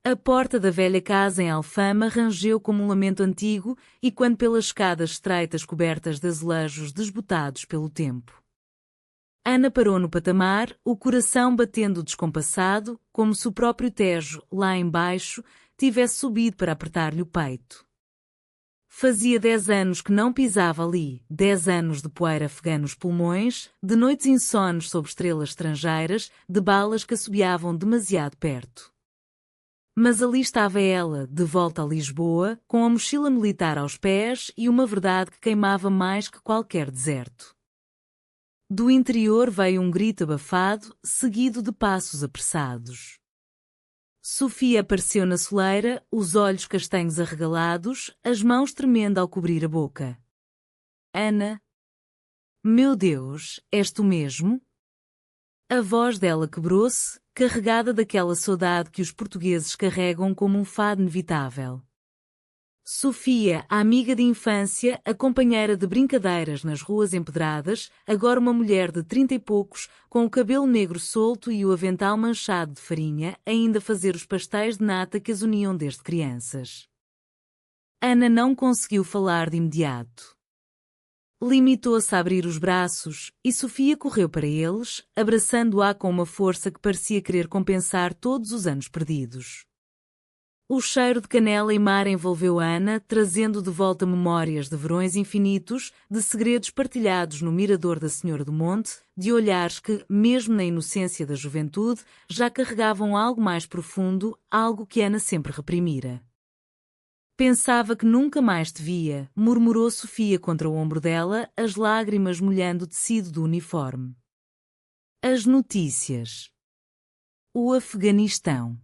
A porta da velha casa em Alfama rangeu como um lamento antigo e quando pelas escadas estreitas cobertas de azulejos desbotados pelo tempo. Ana parou no patamar, o coração batendo descompassado, como se o próprio Tejo, lá embaixo, tivesse subido para apertar-lhe o peito. Fazia 10 anos que não pisava ali, 10 anos de poeira afegã nos pulmões, de noites insones sob estrelas estrangeiras, de balas que assobiavam demasiado perto. Mas ali estava ela, de volta a Lisboa, com a mochila militar aos pés e uma verdade que queimava mais que qualquer deserto. Do interior veio um grito abafado, seguido de passos apressados. Sofia apareceu na soleira, os olhos castanhos arregalados, as mãos tremendo ao cobrir a boca. Ana? Meu Deus, és tu mesmo? A voz dela quebrou-se, carregada daquela saudade que os portugueses carregam como um fado inevitável. Sofia, a amiga de infância, a companheira de brincadeiras nas ruas empedradas, agora uma mulher de 30 e poucos, com o cabelo negro solto e o avental manchado de farinha, ainda a fazer os pastéis de nata que as uniam desde crianças. Ana não conseguiu falar de imediato. Limitou-se a abrir os braços, e Sofia correu para eles, abraçando-a com uma força que parecia querer compensar todos os anos perdidos. O cheiro de canela e mar envolveu Ana, trazendo de volta memórias de verões infinitos, de segredos partilhados no mirador da Senhora do Monte, de olhares que, mesmo na inocência da juventude, já carregavam algo mais profundo, algo que Ana sempre reprimira. Pensava que nunca mais te via, murmurou Sofia contra o ombro dela, as lágrimas molhando o tecido do uniforme. As notícias. O Afeganistão.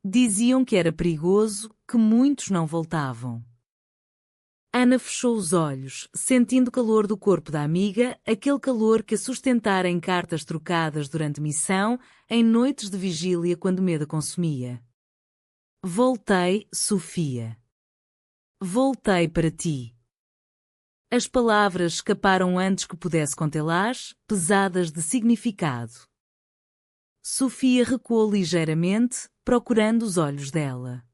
Diziam que era perigoso, que muitos não voltavam. Ana fechou os olhos, sentindo o calor do corpo da amiga, aquele calor que a sustentara em cartas trocadas durante missão, em noites de vigília quando o medo a consumia. Voltei, Sofia. Voltei para ti. As palavras escaparam antes que pudesse contê-las, pesadas de significado. Sofia recuou ligeiramente, procurando os olhos dela.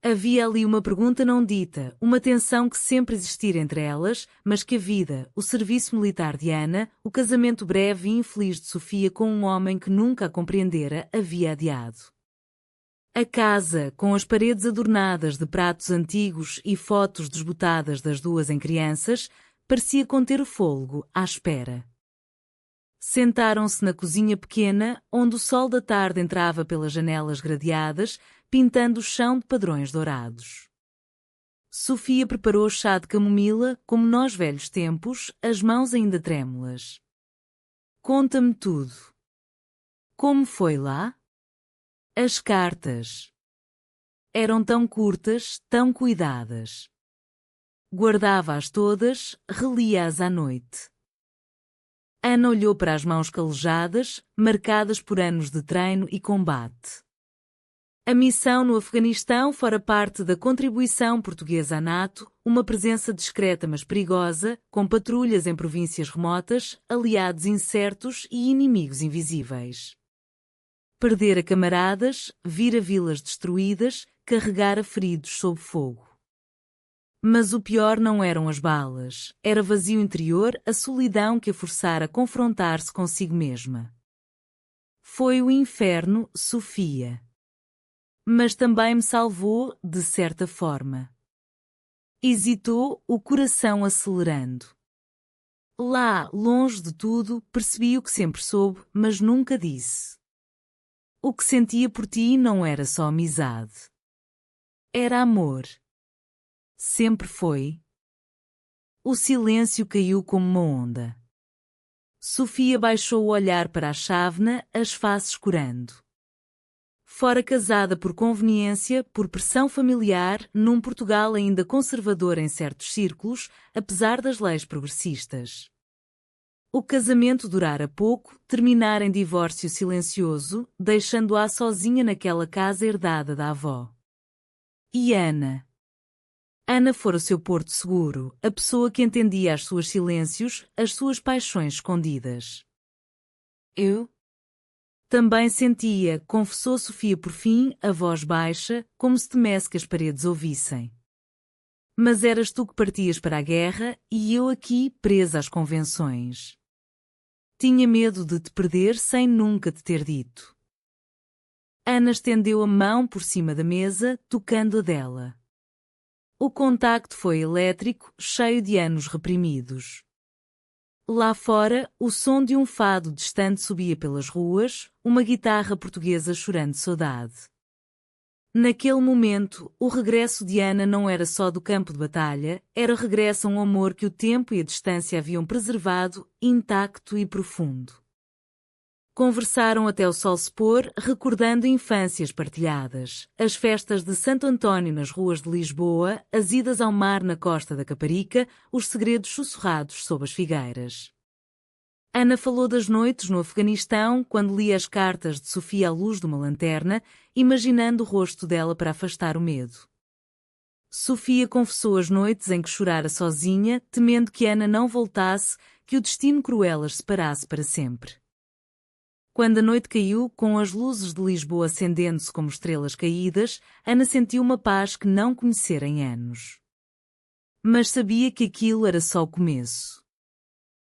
Havia ali uma pergunta não dita, uma tensão que sempre existira entre elas, mas que a vida, o serviço militar de Ana, o casamento breve e infeliz de Sofia com um homem que nunca a compreendera, havia adiado. A casa, com as paredes adornadas de pratos antigos e fotos desbotadas das duas em crianças, parecia conter o fôlego, à espera. Sentaram-se na cozinha pequena, onde o sol da tarde entrava pelas janelas gradeadas, pintando o chão de padrões dourados. Sofia preparou chá de camomila, como nos velhos tempos, as mãos ainda trêmulas. Conta-me tudo. Como foi lá? As cartas. Eram tão curtas, tão cuidadas. Guardava-as todas, relia-as à noite. Ana olhou para as mãos calejadas, marcadas por anos de treino e combate. A missão no Afeganistão fora parte da contribuição portuguesa à NATO, uma presença discreta mas perigosa, com patrulhas em províncias remotas, aliados incertos e inimigos invisíveis. Perdera camaradas, vira vilas destruídas, carregara feridos sob fogo. Mas o pior não eram as balas, era vazio interior, a solidão que a forçara a confrontar-se consigo mesma. Foi o inferno, Sofia. Mas também me salvou, de certa forma. Hesitou, o coração acelerando. Lá, longe de tudo, percebi o que sempre soube, mas nunca disse. O que sentia por ti não era só amizade. Era amor. Sempre foi. O silêncio caiu como uma onda. Sofia baixou o olhar para a chávena, as faces corando. Fora casada por conveniência, por pressão familiar, num Portugal ainda conservador em certos círculos, apesar das leis progressistas. O casamento durara pouco, terminara em divórcio silencioso, deixando-a sozinha naquela casa herdada da avó. E Ana? Ana fora o seu porto seguro, a pessoa que entendia os seus silêncios, as suas paixões escondidas. Eu? Também sentia, confessou Sofia por fim, a voz baixa, como se temesse que as paredes ouvissem. Mas eras tu que partias para a guerra e eu aqui, presa às convenções. Tinha medo de te perder sem nunca te ter dito. Ana estendeu a mão por cima da mesa, tocando a dela. O contacto foi elétrico, cheio de anos reprimidos. Lá fora, o som de um fado distante subia pelas ruas, uma guitarra portuguesa chorando saudade. Naquele momento, o regresso de Ana não era só do campo de batalha, era regresso a um amor que o tempo e a distância haviam preservado, intacto e profundo. Conversaram até o sol se pôr, recordando infâncias partilhadas, as festas de Santo António nas ruas de Lisboa, as idas ao mar na costa da Caparica, os segredos sussurrados sob as figueiras. Ana falou das noites no Afeganistão, quando lia as cartas de Sofia à luz de uma lanterna, imaginando o rosto dela para afastar o medo. Sofia confessou as noites em que chorara sozinha, temendo que Ana não voltasse, que o destino cruel as separasse para sempre. Quando a noite caiu, com as luzes de Lisboa acendendo-se como estrelas caídas, Ana sentiu uma paz que não conhecera em anos. Mas sabia que aquilo era só o começo.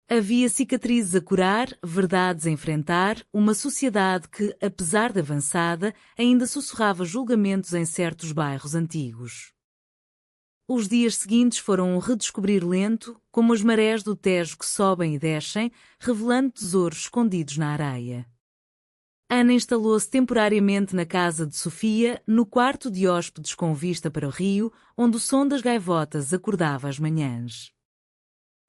Havia cicatrizes a curar, verdades a enfrentar, uma sociedade que, apesar de avançada, ainda sussurrava julgamentos em certos bairros antigos. Os dias seguintes foram um redescobrir lento, como as marés do Tejo que sobem e descem, revelando tesouros escondidos na areia. Ana instalou-se temporariamente na casa de Sofia, no quarto de hóspedes com vista para o rio, onde o som das gaivotas acordava às manhãs.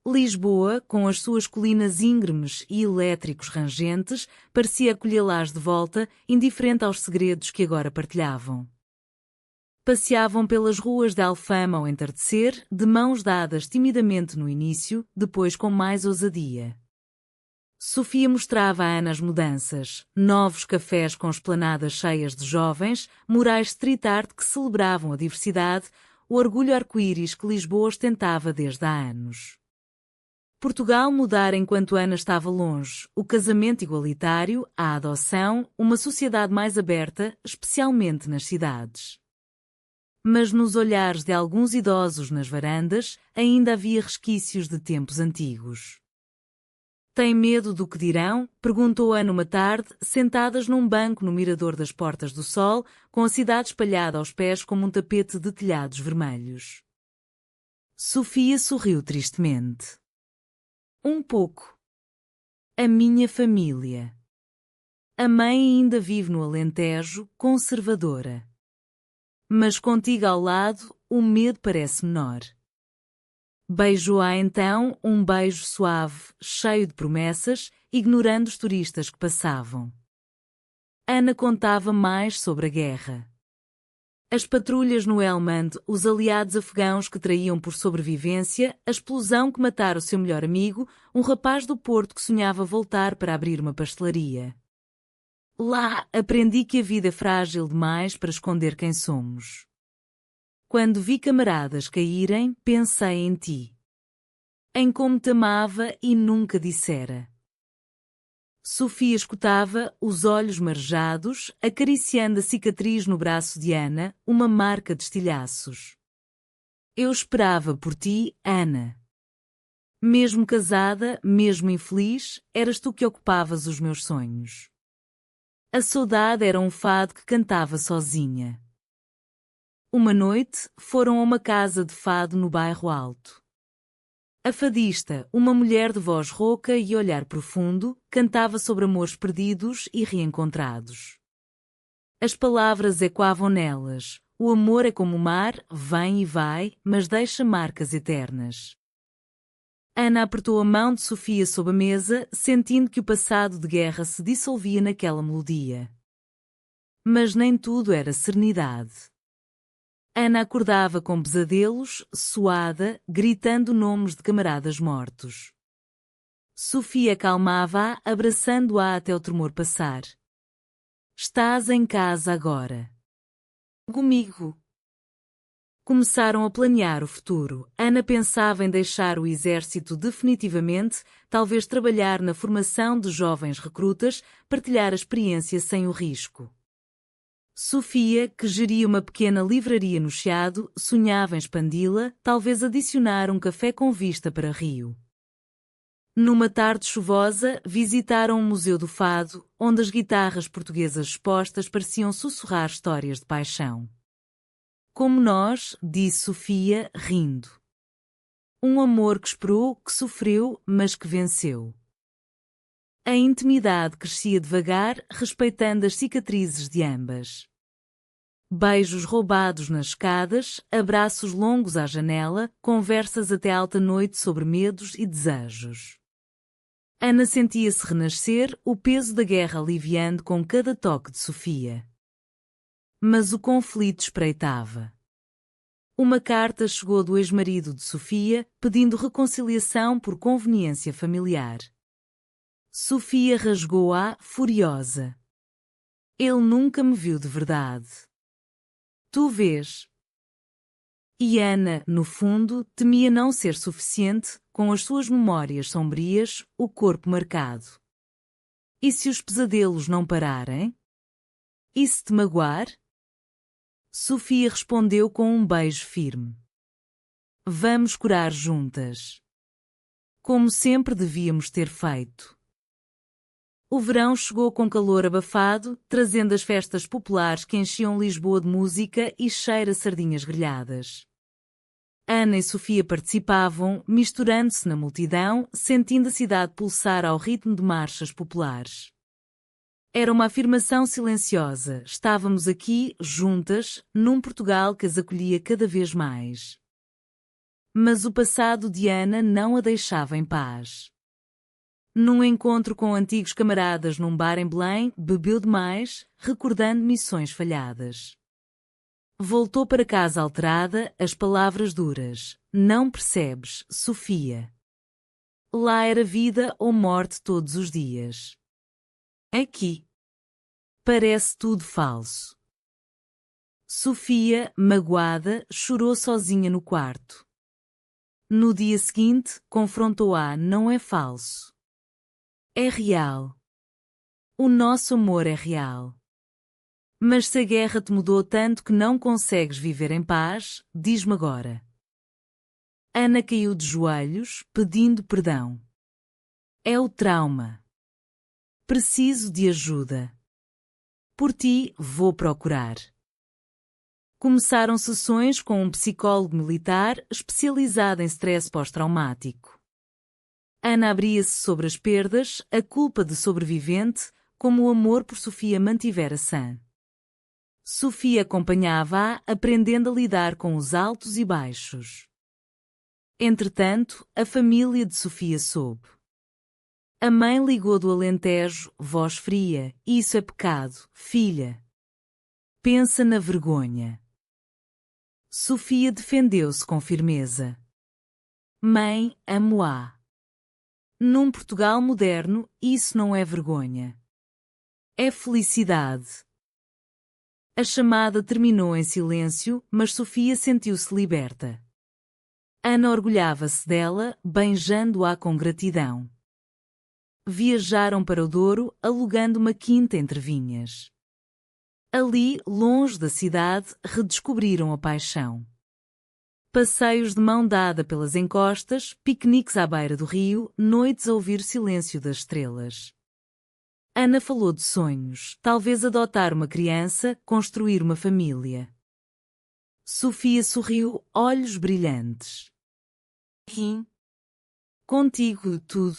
Lisboa, com as suas colinas íngremes e elétricos rangentes, parecia acolhê-las de volta, indiferente aos segredos que agora partilhavam. Passeavam pelas ruas de Alfama ao entardecer, de mãos dadas timidamente no início, depois com mais ousadia. Sofia mostrava a Ana as mudanças, novos cafés com esplanadas cheias de jovens, murais street art que celebravam a diversidade, o orgulho arco-íris que Lisboa ostentava desde há anos. Portugal mudara enquanto Ana estava longe, o casamento igualitário, a adoção, uma sociedade mais aberta, especialmente nas cidades. Mas nos olhares de alguns idosos nas varandas, ainda havia resquícios de tempos antigos. Tem medo do que dirão? Perguntou Ana uma tarde, sentadas num banco no mirador das Portas do Sol, com a cidade espalhada aos pés como um tapete de telhados vermelhos. Sofia sorriu tristemente. Um pouco. A minha família. A mãe ainda vive no Alentejo, conservadora. Mas contigo ao lado, o medo parece menor. Beijou-a então, um beijo suave, cheio de promessas, ignorando os turistas que passavam. Ana contava mais sobre a guerra. As patrulhas no Helmand, os aliados afegãos que traíam por sobrevivência, a explosão que matara o seu melhor amigo, um rapaz do Porto que sonhava voltar para abrir uma pastelaria. Lá aprendi que a vida é frágil demais para esconder quem somos. Quando vi camaradas caírem, pensei em ti. Em como te amava e nunca dissera. Sofia escutava, os olhos marejados, acariciando a cicatriz no braço de Ana, uma marca de estilhaços. Eu esperava por ti, Ana. Mesmo casada, mesmo infeliz, eras tu que ocupavas os meus sonhos. A saudade era um fado que cantava sozinha. Uma noite, foram a uma casa de fado no bairro Alto. A fadista, uma mulher de voz rouca e olhar profundo, cantava sobre amores perdidos e reencontrados. As palavras ecoavam nelas. O amor é como o mar, vem e vai, mas deixa marcas eternas. Ana apertou a mão de Sofia sob a mesa, sentindo que o passado de guerra se dissolvia naquela melodia. Mas nem tudo era serenidade. Ana acordava com pesadelos, suada, gritando nomes de camaradas mortos. Sofia acalmava-a, abraçando-a até o tremor passar. Estás em casa agora. Comigo. Começaram a planear o futuro. Ana pensava em deixar o exército definitivamente, talvez trabalhar na formação de jovens recrutas, partilhar a experiência sem o risco. Sofia, que geria uma pequena livraria no Chiado, sonhava em expandi-la, talvez adicionar um café com vista para Rio. Numa tarde chuvosa, visitaram um museu do fado, onde as guitarras portuguesas expostas pareciam sussurrar histórias de paixão. Como nós, disse Sofia, rindo. Um amor que esperou, que sofreu, mas que venceu. A intimidade crescia devagar, respeitando as cicatrizes de ambas. Beijos roubados nas escadas, abraços longos à janela, conversas até alta noite sobre medos e desejos. Ana sentia-se renascer, o peso da guerra aliviando com cada toque de Sofia. Mas o conflito espreitava. Uma carta chegou do ex-marido de Sofia, pedindo reconciliação por conveniência familiar. Sofia rasgou-a, furiosa. Ele nunca me viu de verdade. Tu vês. E Ana, no fundo, temia não ser suficiente, com as suas memórias sombrias, o corpo marcado. E se os pesadelos não pararem? E se te magoar? Sofia respondeu com um beijo firme. Vamos curar juntas. Como sempre devíamos ter feito. O verão chegou com calor abafado, trazendo as festas populares que enchiam Lisboa de música e cheiro a sardinhas grelhadas. Ana e Sofia participavam, misturando-se na multidão, sentindo a cidade pulsar ao ritmo de marchas populares. Era uma afirmação silenciosa. Estávamos aqui, juntas, num Portugal que as acolhia cada vez mais. Mas o passado de Ana não a deixava em paz. Num encontro com antigos camaradas num bar em Belém, bebeu demais, recordando missões falhadas. Voltou para casa alterada, as palavras duras. Não percebes, Sofia. Lá era vida ou morte todos os dias. Aqui. Parece tudo falso. Sofia, magoada, chorou sozinha no quarto. No dia seguinte, confrontou-a. Não é falso. É real. O nosso amor é real. Mas se a guerra te mudou tanto que não consegues viver em paz, diz-me agora. Ana caiu de joelhos, pedindo perdão. É o trauma. Preciso de ajuda. Por ti, vou procurar. Começaram sessões com um psicólogo militar especializado em stress pós-traumático. Ana abria-se sobre as perdas, a culpa de sobrevivente, como o amor por Sofia mantivera sã. Sofia acompanhava-a, aprendendo a lidar com os altos e baixos. Entretanto, a família de Sofia soube. A mãe ligou do Alentejo, voz fria. Isso é pecado, filha. Pensa na vergonha. Sofia defendeu-se com firmeza. Mãe, amo-a. Num Portugal moderno, isso não é vergonha. É felicidade. A chamada terminou em silêncio, mas Sofia sentiu-se liberta. Ana orgulhava-se dela, beijando-a com gratidão. Viajaram para o Douro, alugando uma quinta entre vinhas. Ali, longe da cidade, redescobriram a paixão. Passeios de mão dada pelas encostas, piqueniques à beira do rio, noites a ouvir o silêncio das estrelas. Ana falou de sonhos, talvez adotar uma criança, construir uma família. Sofia sorriu, olhos brilhantes. Contigo tudo.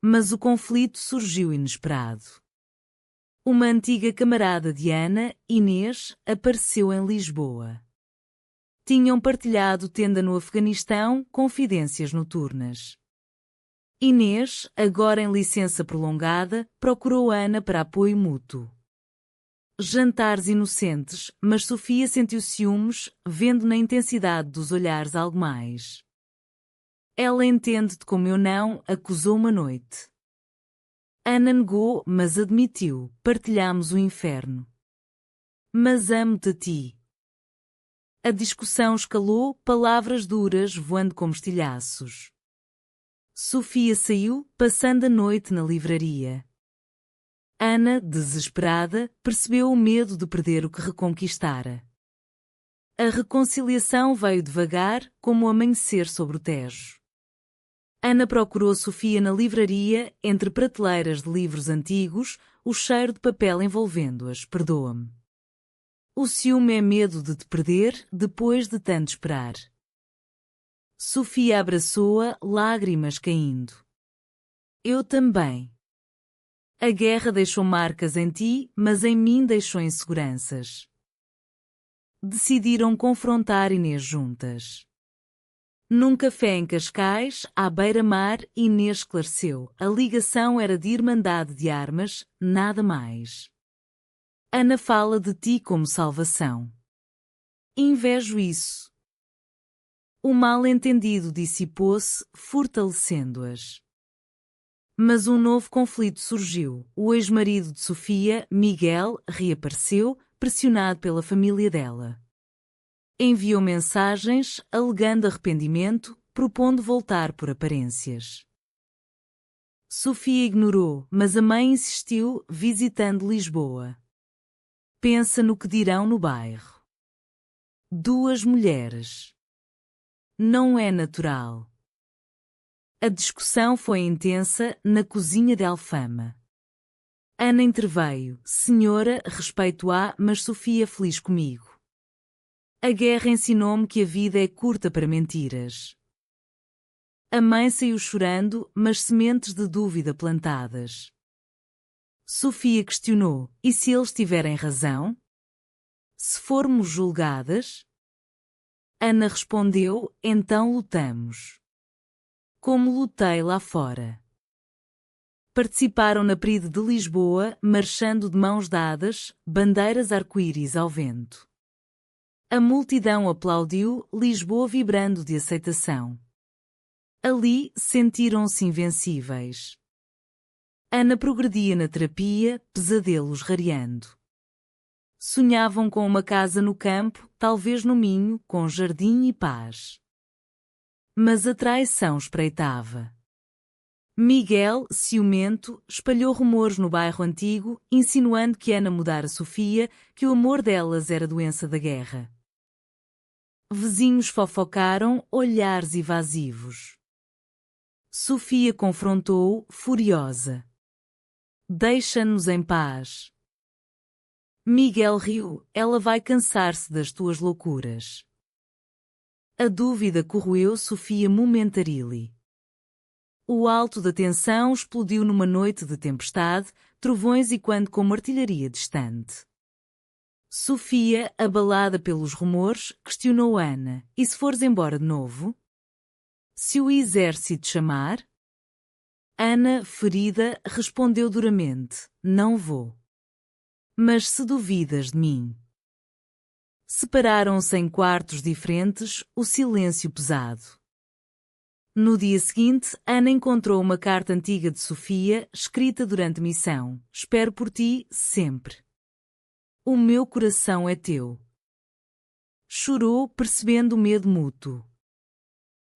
Mas o conflito surgiu inesperado. Uma antiga camarada de Ana, Inês, apareceu em Lisboa. Tinham partilhado tenda no Afeganistão, confidências noturnas. Inês, agora em licença prolongada, procurou Ana para apoio mútuo. Jantares inocentes, mas Sofia sentiu ciúmes, vendo na intensidade dos olhares algo mais. Ela entende-te como eu não, acusou uma noite. Ana negou, mas admitiu, partilhamos o inferno. Mas amo-te a ti. A discussão escalou, palavras duras voando como estilhaços. Sofia saiu, passando a noite na livraria. Ana, desesperada, percebeu o medo de perder o que reconquistara. A reconciliação veio devagar, como o amanhecer sobre o Tejo. Ana procurou Sofia na livraria, entre prateleiras de livros antigos, o cheiro de papel envolvendo-as. Perdoa-me. O ciúme é medo de te perder, depois de tanto esperar. Sofia abraçou-a, lágrimas caindo. Eu também. A guerra deixou marcas em ti, mas em mim deixou inseguranças. Decidiram confrontar Inês juntas. Num café em Cascais, à beira-mar, Inês esclareceu. A ligação era de irmandade de armas, nada mais. Ana fala de ti como salvação. Invejo isso. O mal-entendido dissipou-se, fortalecendo-as. Mas um novo conflito surgiu. O ex-marido de Sofia, Miguel, reapareceu, pressionado pela família dela. Enviou mensagens, alegando arrependimento, propondo voltar por aparências. Sofia ignorou, mas a mãe insistiu, visitando Lisboa. Pensa no que dirão no bairro. 2 mulheres. Não é natural. A discussão foi intensa na cozinha de Alfama. Ana interveio. Senhora, respeito-a, mas Sofia feliz comigo. A guerra ensinou-me que a vida é curta para mentiras. A mãe saiu chorando, mas sementes de dúvida plantadas. Sofia questionou, e se eles tiverem razão? Se formos julgadas? Ana respondeu, então lutamos. Como lutei lá fora. Participaram na Pride de Lisboa, marchando de mãos dadas, bandeiras arco-íris ao vento. A multidão aplaudiu, Lisboa vibrando de aceitação. Ali, sentiram-se invencíveis. Ana progredia na terapia, pesadelos rareando. Sonhavam com uma casa no campo, talvez no Minho, com jardim e paz. Mas a traição espreitava. Miguel, ciumento, espalhou rumores no bairro antigo, insinuando que Ana mudara Sofia, que o amor delas era doença da guerra. Vizinhos fofocaram, olhares evasivos. Sofia confrontou-o, furiosa. Deixa-nos em paz. Miguel riu, ela vai cansar-se das tuas loucuras. A dúvida corroeu Sofia momentarily. O alto da tensão explodiu numa noite de tempestade, trovões e quando como artilharia distante. Sofia, abalada pelos rumores, questionou Ana, e se fores embora de novo? Se o exército chamar? Ana, ferida, respondeu duramente, não vou. Mas se duvidas de mim? Separaram-se em quartos diferentes, o silêncio pesado. No dia seguinte, Ana encontrou uma carta antiga de Sofia, escrita durante missão. Espero por ti, sempre. O meu coração é teu. Chorou, percebendo o medo mútuo.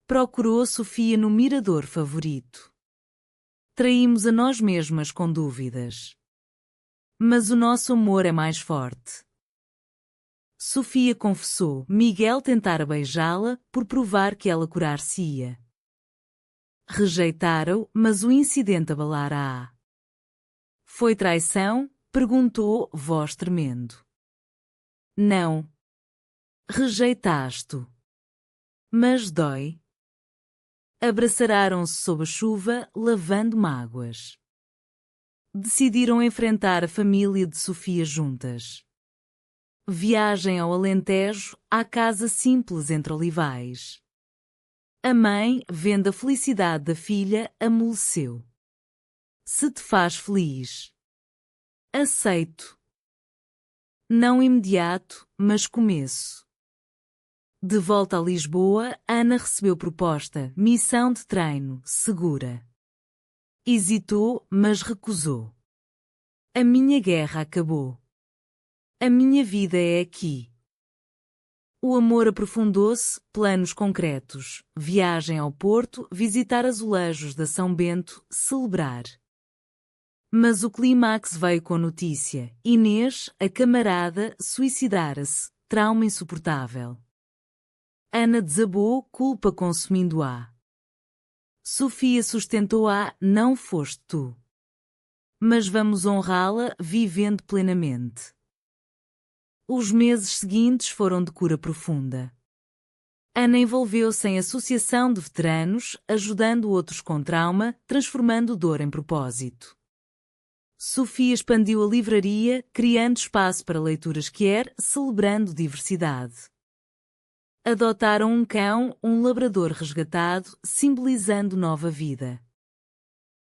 Procurou Sofia no mirador favorito. Traímos a nós mesmas com dúvidas. Mas o nosso amor é mais forte. Sofia confessou, Miguel tentara beijá-la, por provar que ela curar-se-ia. Rejeitaram, mas o incidente abalara-a. Foi traição? Perguntou, voz tremendo. Não. Rejeitaste-o. Mas dói. Abraçararam-se sob a chuva, lavando mágoas. Decidiram enfrentar a família de Sofia juntas. Viagem ao Alentejo, à casa simples entre olivais. A mãe, vendo a felicidade da filha, amoleceu. Se te faz feliz. Aceito. Não imediato, mas começo. De volta a Lisboa, Ana recebeu proposta, missão de treino, segura. Hesitou, mas recusou. A minha guerra acabou. A minha vida é aqui. O amor aprofundou-se, planos concretos, viagem ao Porto, visitar azulejos da São Bento, celebrar. Mas o clímax veio com a notícia: Inês, a camarada, suicidara-se, trauma insuportável. Ana desabou, culpa consumindo-a. Sofia sustentou-a: não foste tu. Mas vamos honrá-la, vivendo plenamente. Os meses seguintes foram de cura profunda. Ana envolveu-se em associação de veteranos, ajudando outros com trauma, transformando dor em propósito. Sofia expandiu a livraria, criando espaço para leituras queer, celebrando diversidade. Adotaram um cão, um labrador resgatado, simbolizando nova vida.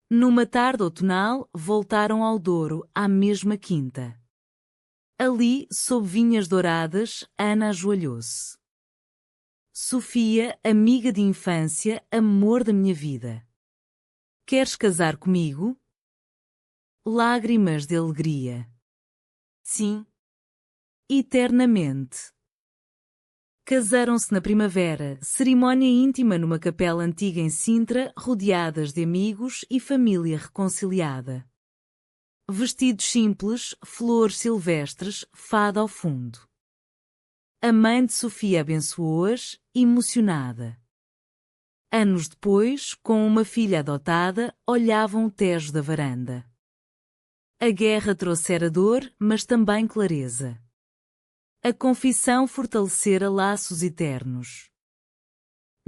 Numa tarde outonal, voltaram ao Douro, à mesma quinta. Ali, sob vinhas douradas, Ana ajoelhou-se. Sofia, amiga de infância, amor da minha vida. Queres casar comigo? Lágrimas de alegria. Sim. Eternamente. Casaram-se na primavera, cerimónia íntima numa capela antiga em Sintra, rodeadas de amigos e família reconciliada. Vestidos simples, flores silvestres, fado ao fundo. A mãe de Sofia abençoou-as, emocionada. Anos depois, com uma filha adotada, olhavam o Tejo da varanda. A guerra trouxera dor, mas também clareza. A confissão fortalecera laços eternos.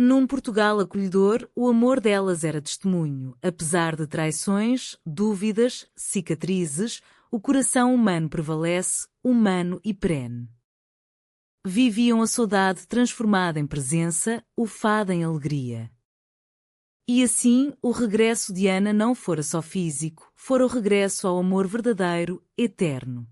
Num Portugal acolhedor, o amor delas era testemunho. Apesar de traições, dúvidas, cicatrizes, o coração humano prevalece, humano e perene. Viviam a saudade transformada em presença, o fado em alegria. E assim, o regresso de Ana não fora só físico, fora o regresso ao amor verdadeiro, eterno.